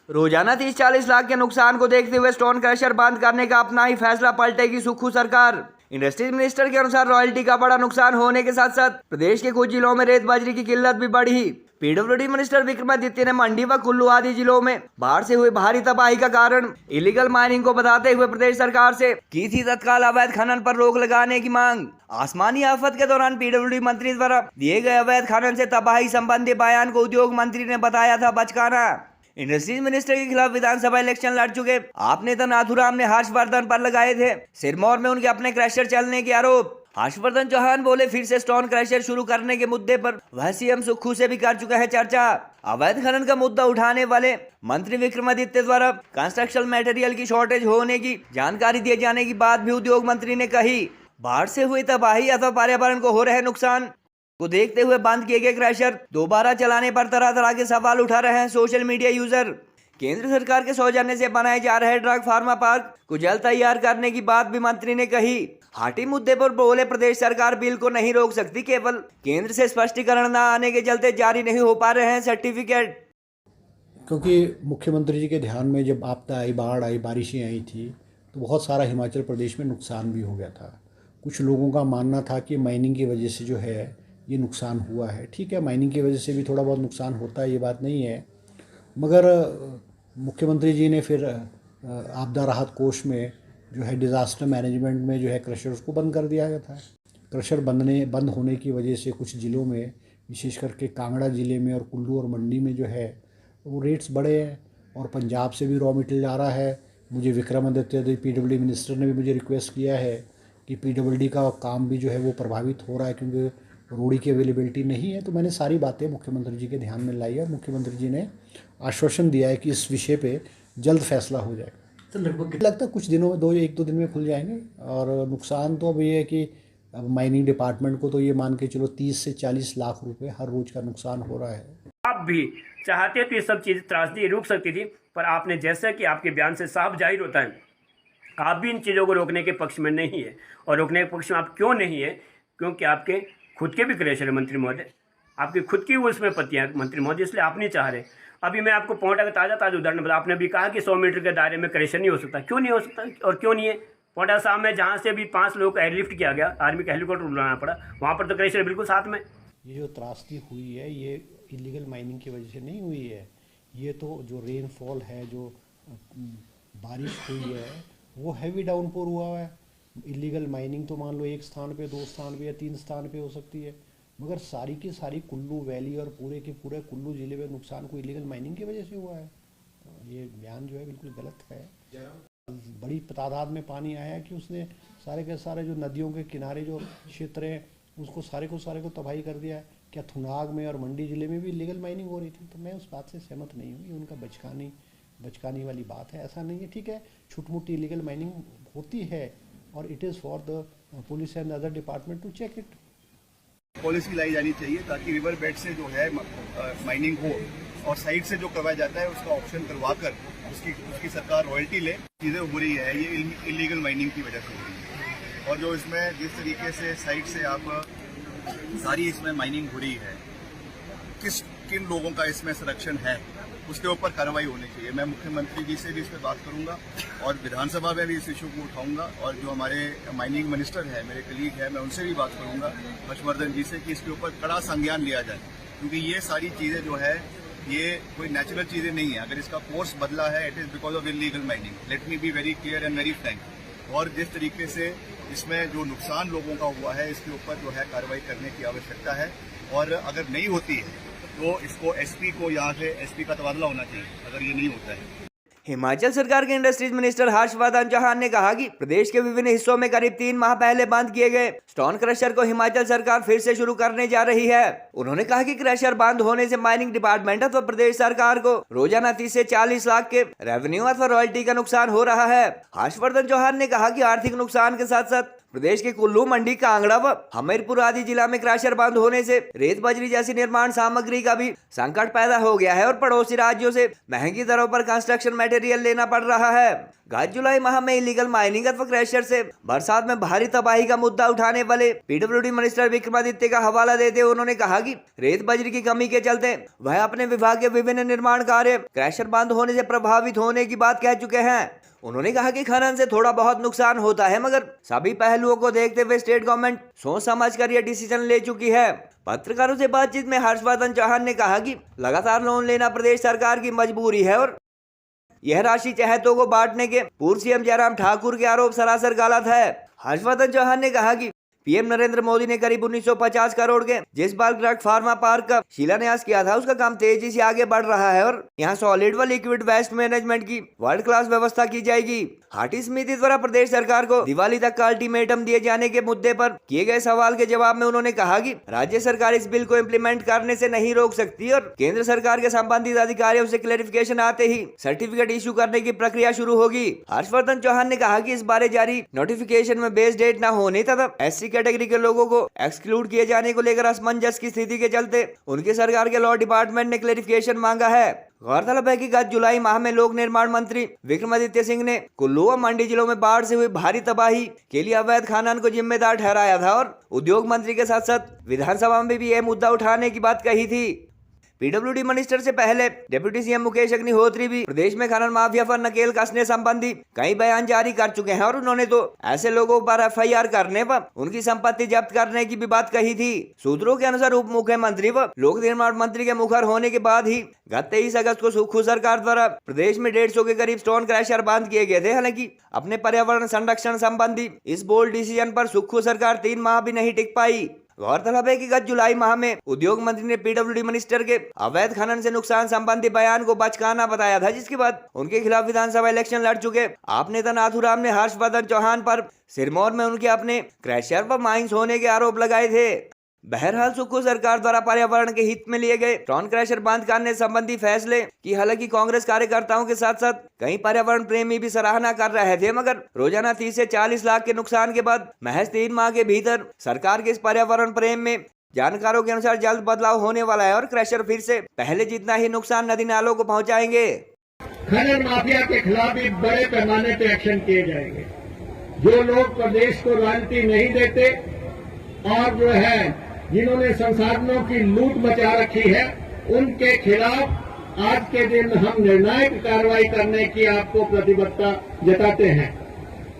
रोजाना 30-40 लाख के नुकसान को देखते हुए स्टोन क्रशर बंद करने का अपना ही फैसला पलटेगी सुक्खू सरकार। इंडस्ट्रीज मिनिस्टर के अनुसार रॉयल्टी का बड़ा नुकसान होने के साथ साथ प्रदेश के कुछ जिलों में रेत बजरी की किल्लत भी बढ़ी। पीडब्ल्यूडी मिनिस्टर विक्रमादित्य ने मंडी व कुल्लू आदि जिलों में बाढ़ से हुई भारी तबाही का कारण इलीगल माइनिंग को बताते हुए प्रदेश सरकार से की थी तत्काल अवैध खनन पर रोक लगाने की मांग। आसमानी आफत के दौरान पीडब्ल्यूडी मंत्री द्वारा दिए गए अवैध खनन से तबाही संबंधी बयान को उद्योग मंत्री ने बताया था बचकाना। इंडस्ट्रीज मिनिस्टर के खिलाफ विधानसभा इलेक्शन लड़ चुके आप नेता नाथूराम ने हर्षवर्धन पर लगाए थे सिरमौर में उनके अपने क्रशर चलने के आरोप। हर्षवर्धन चौहान बोले फिर से स्टोन क्रशर शुरू करने के मुद्दे पर वह सीएम सुक्खू से भी कर चुका है चर्चा। अवैध खनन का मुद्दा उठाने वाले मंत्री विक्रमादित्य द्वारा कंस्ट्रक्शन मटेरियल की शॉर्टेज होने की जानकारी दिए जाने की बात भी उद्योग मंत्री ने कही। बाढ़ से हुई तबाही अथवा पर्यावरण को हो रहे नुकसान को देखते हुए बंद किए गए क्रशर दोबारा चलाने पर तरह तरह के सवाल उठा रहे हैं सोशल मीडिया यूजर। केंद्र सरकार के सौजन्य से बनाए जा रहे ड्रग फार्मा पार्क को जल्द तैयार करने की बात भी मंत्री ने कही। हाटी मुद्दे पर बोले प्रदेश सरकार बिल को नहीं रोक सकती, केवल केंद्र से स्पष्टीकरण न आने के चलते जारी नहीं हो पा रहे हैं सर्टिफिकेट। क्योंकि मुख्यमंत्री जी के ध्यान में जब आपदा आई, बाढ़ आई, बारिशें आई थी तो बहुत सारा हिमाचल प्रदेश में नुकसान भी हो गया था। कुछ लोगों का मानना था कि माइनिंग की वजह से जो है ये नुकसान हुआ है। ठीक है, माइनिंग की वजह से भी थोड़ा बहुत नुकसान होता है, ये बात नहीं है, मगर मुख्यमंत्री जी ने फिर आपदा राहत कोष में जो है डिज़ास्टर मैनेजमेंट में जो है क्रशर उसको बंद कर दिया गया था। क्रशर बंद होने की वजह से कुछ ज़िलों में, विशेष करके कांगड़ा ज़िले में और कुल्लू और मंडी में जो है वो रेट्स बढ़े हैं और पंजाब से भी रॉ मटेरियल आ रहा है। मुझे विक्रमादित्य पीडब्ल्यूडी मिनिस्टर ने भी मुझे रिक्वेस्ट किया है कि पीडब्ल्यूडी का काम भी जो है वो प्रभावित हो रहा है क्योंकि रोड़ी की अवेलेबिलिटी नहीं है। तो मैंने सारी बातें मुख्यमंत्री जी के ध्यान में लाई है। मुख्यमंत्री जी ने आश्वासन दिया है कि इस विषय पे जल्द फैसला हो जाएगा। तो लगभग लगता है कुछ दिनों में एक दो दिन में खुल जाएंगे। और नुकसान तो अब ये है कि अब माइनिंग डिपार्टमेंट को तो ये मान के चलो 30 से 40 लाख रुपए हर रोज का नुकसान हो रहा है। आप भी चाहते तो ये सब चीज़ त्रासदी रुक सकती थी, पर आपने जैसा कि आपके बयान से साफ जाहिर होता है आप भी इन चीज़ों को रोकने के पक्ष में नहीं है। और रोकने के पक्ष में आप क्यों नहीं है? क्योंकि आपके खुद के भी क्रशर है मंत्री महोदय, आपकी खुद की उसमें पत्तियाँ मंत्री महोदय, इसलिए आप नहीं चाह रहे। अभी मैं आपको पोंटा का ताज़ा उदाहरण बता, आपने भी कहा कि 100 मीटर के दायरे में क्रशर नहीं हो सकता। क्यों नहीं हो सकता और क्यों नहीं है? पोंटा साहब में जहाँ से भी 5 लोग एयरलिफ्ट किया गया, आर्मी का हेलीकॉप्टर उड़ाना पड़ा, वहाँ पर तो क्रशर बिल्कुल साथ में। ये जो त्रासदी हुई है ये इलीगल माइनिंग की वजह से नहीं हुई है। ये तो जो रेनफॉल है, जो बारिश हुई है, वो हैवी डाउनपोर हुआ है। इलीगल माइनिंग तो मान लो एक स्थान पे, 2 स्थान पे या 3 स्थान पे हो सकती है, मगर सारी की सारी कुल्लू वैली और पूरे के पूरे कुल्लू ज़िले में नुकसान को इलीगल माइनिंग की वजह से हुआ है। तो ये बयान जो है बिल्कुल गलत है। बड़ी तादाद में पानी आया है कि उसने सारे के सारे जो नदियों के किनारे जो क्षेत्र हैं उसको सारे को तबाही कर दिया है। क्या थुनाग में और मंडी ज़िले में भी इलीगल माइनिंग हो रही थी? तो मैं उस बात से सहमत नहीं हूँ। ये उनका बचकानी वाली बात है, ऐसा नहीं है। ठीक है, छोटी मोटी इलीगल माइनिंग होती है और it is for the police and other department to check it. Policy लाई जानी चाहिए ताकि रिवर बेड से जो है माइनिंग हो और साइड से जो करवाया जाता है उसका ऑप्शन करवाकर उसकी सरकार रॉयल्टी ले। चीज़ें हो रही है ये इलीगल माइनिंग की वजह से हो रही है। और जो इसमें जिस तरीके से साइड से आप सारी इसमें माइनिंग हो रही है, किन लोगों का इसमें संरक्षण है उसके ऊपर कार्रवाई होनी चाहिए। मैं मुख्यमंत्री जी से भी इस पर बात करूंगा और विधानसभा में भी इस इशू को उठाऊंगा और जो हमारे माइनिंग मिनिस्टर हैं, मेरे कलीग हैं, मैं उनसे भी बात करूंगा हर्षवर्धन जी से कि इसके ऊपर कड़ा संज्ञान लिया जाए। क्योंकि ये सारी चीज़ें जो है ये कोई नेचुरल चीज़ें नहीं है। अगर इसका कोर्स बदला है it is because of illegal mining. Let me be very clear and very Frank. और जिस तरीके से इसमें जो नुकसान लोगों का हुआ है इसके ऊपर जो है कार्रवाई करने की आवश्यकता है। और अगर नहीं होती है तो इसको एसपी को यहाँ से एसपी का तबादला होना चाहिए अगर ये नहीं होता है। हिमाचल सरकार के इंडस्ट्रीज मिनिस्टर हर्षवर्धन चौहान ने कहा कि प्रदेश के विभिन्न हिस्सों में करीब 3 माह पहले बंद किए गए स्टोन क्रशर को हिमाचल सरकार फिर से शुरू करने जा रही है। उन्होंने कहा कि क्रशर बंद होने से माइनिंग डिपार्टमेंट अथवा प्रदेश सरकार को रोजाना 30 से 40 लाख के रेवेन्यू अथवा रॉयल्टी का नुकसान हो रहा है। हर्षवर्धन चौहान ने कहा कि आर्थिक नुकसान के साथ साथ प्रदेश के कुल्लू, मंडी, कांगड़ा व हमीरपुर आदि जिला में क्रशर बंद होने से रेत बजरी जैसी निर्माण सामग्री का भी संकट पैदा हो गया है और पड़ोसी राज्यों से महंगी दरों पर कंस्ट्रक्शन मटेरियल लेना पड़ रहा है। गत जुलाई माह में इलीगल माइनिंग अथवा क्रशर से बरसात में भारी तबाही का मुद्दा उठाने वाले पीडब्ल्यूडी मिनिस्टर विक्रमादित्य का हवाला देते हुए उन्होंने कहा कि रेत बजरी की कमी के चलते वह अपने विभाग के विभिन्न निर्माण कार्य क्रशर बंद होने से प्रभावित होने की बात कह चुके हैं। उन्होंने कहा कि खनन से थोड़ा बहुत नुकसान होता है, मगर सभी पहलुओं को देखते हुए स्टेट गवर्नमेंट सोच समझकर यह डिसीजन ले चुकी है। पत्रकारों से बातचीत में हर्षवर्धन चौहान ने कहा कि लगातार लोन लेना प्रदेश सरकार की मजबूरी है और यह राशि चहेतों को बांटने के पूर्व सीएम जयराम ठाकुर के आरोप सरासर गलत है। हर्षवर्धन चौहान ने कहा कि पीएम नरेंद्र मोदी ने करीब 1950 करोड़ के जिस बालकृष्ण फार्मा पार्क का शिलान्यास किया था, उसका काम तेजी से आगे बढ़ रहा है और यहां सॉलिड व लिक्विड वेस्ट मैनेजमेंट की वर्ल्ड क्लास व्यवस्था की जाएगी। हाटी समिति द्वारा प्रदेश सरकार को दिवाली तक का अल्टीमेटम दिए जाने के मुद्दे पर किए गए सवाल के जवाब में उन्होंने कहा कि राज्य सरकार इस बिल को इम्प्लीमेंट करने से नहीं रोक सकती और केंद्र सरकार के संबंधित अधिकारियों से क्लेरिफिकेशन आते ही सर्टिफिकेट इशू करने की प्रक्रिया शुरू होगी। हर्षवर्धन चौहान ने कहा कि इस बारे जारी नोटिफिकेशन में बेस डेट न होने तथा SC कैटेगरी के लोगों को एक्सक्लूड किए जाने को लेकर असमंजस की स्थिति के चलते उनकी सरकार के लॉ डिपार्टमेंट ने क्लेरिफिकेशन मांगा है। गौरतलब है कि गत जुलाई माह में लोक निर्माण मंत्री विक्रमादित्य सिंह ने कुल्लू व मंडी जिलों में बाढ़ से हुई भारी तबाही के लिए अवैध खनन को जिम्मेदार ठहराया था और उद्योग मंत्री के साथ साथ विधानसभा में भी यह मुद्दा उठाने की बात कही थी। पीडब्ल्यूडी मिनिस्टर से पहले डिप्टी सीएम मुकेश अग्निहोत्री भी प्रदेश में खनन माफिया पर नकेल कसने संबंधी कई बयान जारी कर चुके हैं और उन्होंने तो ऐसे लोगों पर FIR करने पर उनकी संपत्ति जब्त करने की भी बात कही थी। सूत्रों के अनुसार उप मुख्यमंत्री व लोक निर्माण मंत्री के मुखर होने के बाद ही गत 23 अगस्त को सुक्खू सरकार द्वारा प्रदेश में 150 के करीब स्टोन क्रशर बंद किए गए थे। हालांकि अपने पर्यावरण संरक्षण संबंधी इस बोल्ड डिसीजन पर सुक्खू सरकार 3 माह भी नहीं टिक पाई। गौरतलब है कि गत जुलाई माह में उद्योग मंत्री ने पीडब्ल्यूडी मिनिस्टर के अवैध खनन से नुकसान संबंधी बयान को बचकाना बताया था, जिसके बाद उनके खिलाफ विधानसभा इलेक्शन लड़ चुके आप नेता नाथूराम ने हर्षवर्धन चौहान पर सिरमौर में उनके अपने क्रशर व माइंस होने के आरोप लगाए थे। बहरहाल सुक्खू सरकार द्वारा पर्यावरण के हित में लिए गए स्टोन क्रशर बंद करने संबंधी फैसले की हालांकि कांग्रेस कार्यकर्ताओं के साथ साथ कई पर्यावरण प्रेमी भी सराहना कर रहे थे, मगर रोजाना 30 से 40 लाख के नुकसान के बाद महज 3 माह के भीतर सरकार के इस पर्यावरण प्रेम में जानकारों के अनुसार जल्द बदलाव होने वाला है और क्रशर फिर से पहले जितना ही नुकसान नदी नालों को पहुँचाएंगे। खनन माफिया के खिलाफ भी बड़े पैमाने पर एक्शन किए जाएंगे। जो लोग प्रदेश को रॉयल्टी नहीं देते और जो है जिन्होंने संसाधनों की लूट मचा रखी है, उनके खिलाफ आज के दिन हम निर्णायक कार्रवाई करने की आपको प्रतिबद्धता जताते हैं।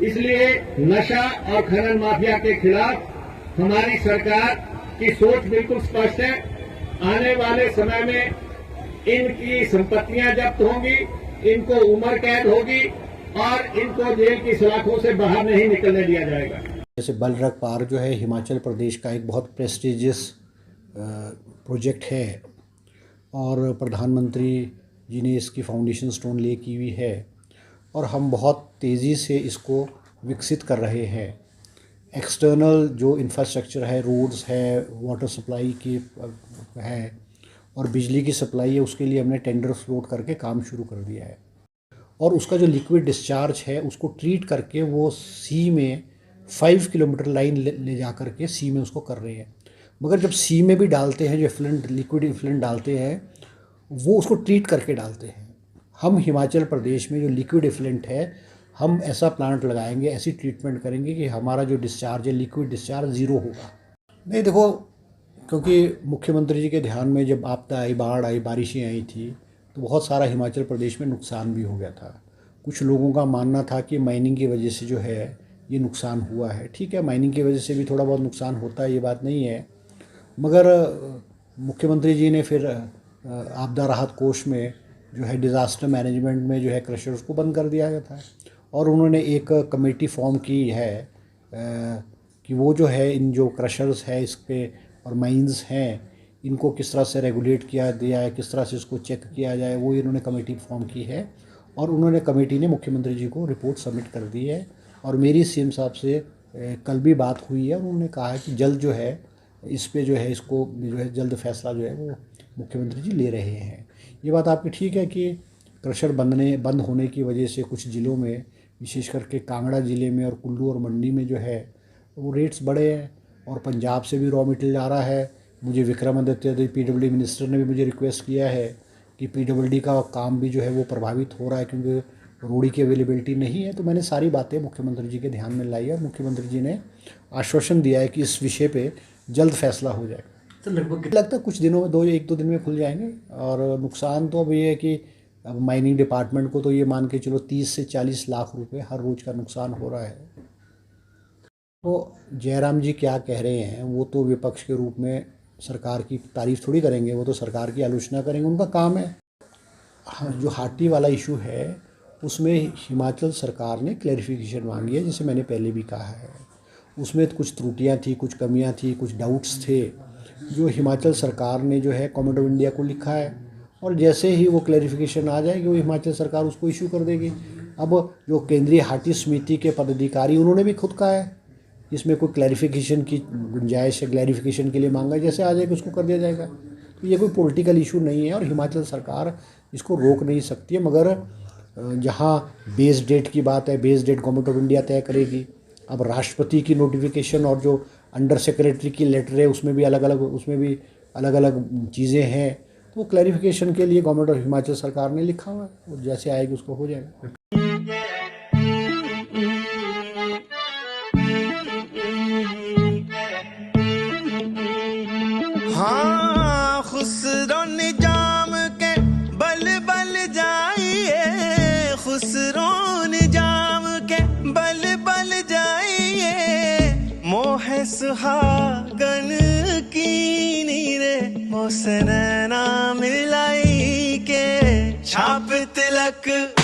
इसलिए नशा और खनन माफिया के खिलाफ हमारी सरकार की सोच बिल्कुल स्पष्ट है। आने वाले समय में इनकी संपत्तियां जब्त होंगी, इनको उम्र कैद होगी और इनको जेल की सलाखों से बाहर नहीं निकलने दिया जाएगा। जैसे बलरघ पार जो है हिमाचल प्रदेश का एक बहुत प्रेस्टिजियस प्रोजेक्ट है और प्रधानमंत्री जी ने इसकी फाउंडेशन स्टोन ले की हुई है और हम बहुत तेज़ी से इसको विकसित कर रहे हैं। एक्सटर्नल जो इंफ्रास्ट्रक्चर है, रोड्स है, वाटर सप्लाई की है और बिजली की सप्लाई है, उसके लिए हमने टेंडर फ्लोट करके काम शुरू कर दिया है और उसका जो लिक्विड डिस्चार्ज है उसको ट्रीट करके वो सी में 5 किलोमीटर लाइन ले जा कर के सी में उसको कर रहे हैं। मगर जब सी में भी डालते हैं, जो इफ्लुएंट लिक्विड इफ्लुएंट डालते हैं, वो उसको ट्रीट करके डालते हैं। हम हिमाचल प्रदेश में जो लिक्विड इफ्लुएंट है, हम ऐसा प्लांट लगाएंगे, ऐसी ट्रीटमेंट करेंगे कि हमारा जो डिस्चार्ज है, लिक्विड डिस्चार्ज 0 होगा। नहीं देखो, क्योंकि मुख्यमंत्री जी के ध्यान में जब आपदा आई, बाढ़ आई, बारिशें आई थी, तो बहुत सारा हिमाचल प्रदेश में नुकसान भी हो गया था। कुछ लोगों का मानना था कि माइनिंग की वजह से जो है ये नुकसान हुआ है। ठीक है, माइनिंग की वजह से भी थोड़ा बहुत नुकसान होता है, ये बात नहीं है, मगर मुख्यमंत्री जी ने फिर आपदा राहत कोष में जो है डिज़ास्टर मैनेजमेंट में जो है क्रशर्स को बंद कर दिया गया था और उन्होंने एक कमेटी फॉर्म की है कि वो जो है इन जो क्रशर्स है इस पे और माइंस हैं, इनको किस तरह से रेगुलेट किया दिया है, किस तरह से इसको चेक किया जाए, वो इन्होंने कमेटी फॉर्म की है और उन्होंने कमेटी ने मुख्यमंत्री जी को रिपोर्ट सबमिट कर दी है। और मेरी सीएम साहब से कल भी बात हुई है और उन्होंने कहा है कि जल्द जो है इस पे जो है इसको जो है जल्द फैसला जो है वो मुख्यमंत्री जी ले रहे हैं। ये बात आपकी ठीक है कि क्रशर बंद होने की वजह से कुछ ज़िलों में, विशेष करके कांगड़ा ज़िले में और कुल्लू और मंडी में जो है वो रेट्स बढ़े हैं और पंजाब से भी रॉ मटेरियल आ रहा है। मुझे विक्रमादित्य PWD मिनिस्टर ने भी मुझे रिक्वेस्ट किया है कि PWD का काम भी जो है वो प्रभावित हो रहा है क्योंकि रोड़ी की अवेलेबिलिटी नहीं है। तो मैंने सारी बातें मुख्यमंत्री जी के ध्यान में लाई है और मुख्यमंत्री जी ने आश्वासन दिया है कि इस विषय पे जल्द फैसला हो जाएगा। तो लगभग लगता है कुछ दिनों में 1-2 दिन में खुल जाएंगे। और नुकसान तो अब ये है कि अब माइनिंग डिपार्टमेंट को तो ये मान के चलो 30 से 40 लाख रुपए हर रोज़ का नुकसान हो रहा है। तो जयराम जी क्या कह रहे हैं वो तो विपक्ष के रूप में सरकार की तारीफ थोड़ी करेंगे, वो तो सरकार की आलोचना करेंगे, उनका काम है। हाँ, जो हाटी वाला इशू है उसमें हिमाचल सरकार ने क्लैरिफिकेशन मांगी है, जैसे मैंने पहले भी कहा है। उसमें कुछ त्रुटियां थी, कुछ कमियां थी, कुछ डाउट्स थे जो हिमाचल सरकार ने जो है गवर्नमेंट ऑफ इंडिया को लिखा है और जैसे ही वो क्लैरिफिकेशन आ जाएगी वो हिमाचल सरकार उसको इशू कर देगी। अब जो केंद्रीय हाटी समिति के पदाधिकारी उन्होंने भी खुद कहा है इसमें कोई क्लैरिफिकेशन की गुंजाइश है, क्लैरिफिकेशन के लिए मांगा, जैसे आ जाएगा उसको कर दिया जाएगा। तो ये कोई पॉलिटिकल इशू नहीं है और हिमाचल सरकार इसको रोक नहीं सकती है। मगर जहाँ बेस डेट की बात है, base date government of India तय करेगी। अब राष्ट्रपति की नोटिफिकेशन और जो अंडर सेक्रेटरी की लेटर है उसमें भी अलग अलग चीज़ें हैं। तो क्लैरिफिकेशन के लिए गवर्नमेंट ऑफ हिमाचल सरकार ने लिखा हुआ है, और जैसे आएगी उसको हो जाएगा। हाँ, खुसरो निजाम के बल बल जाइए, खुसरो निजाम के बल बल जाइए, मोह सुहागन की नीरे मोसनैना मिलाई के छाप तिलक